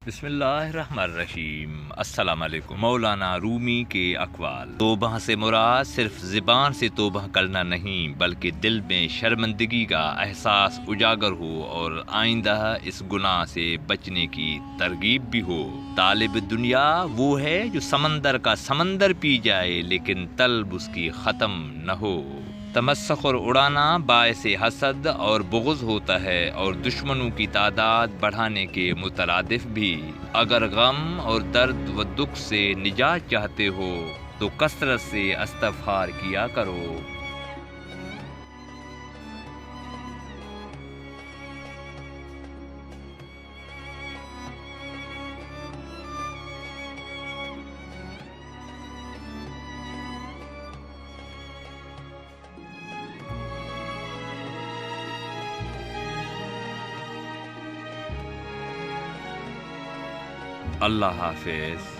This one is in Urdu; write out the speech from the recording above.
بسم اللہ الرحمن الرحیم۔ السلام علیکم۔ مولانا رومی کے اقوال۔ توبہ سے مراد صرف زبان سے توبہ کرنا نہیں بلکہ دل میں شرمندگی کا احساس اجاگر ہو اور آئندہ اس گناہ سے بچنے کی ترغیب بھی ہو۔ طالب دنیا وہ ہے جو سمندر کا سمندر پی جائے لیکن طلب اس کی ختم نہ ہو۔ تمسخر اور اڑانا باعث حسد اور بغض ہوتا ہے اور دشمنوں کی تعداد بڑھانے کے مترادف بھی۔ اگر غم اور درد و دکھ سے نجات چاہتے ہو تو کثرت سے استغفار کیا کرو۔ اللہ حافظ۔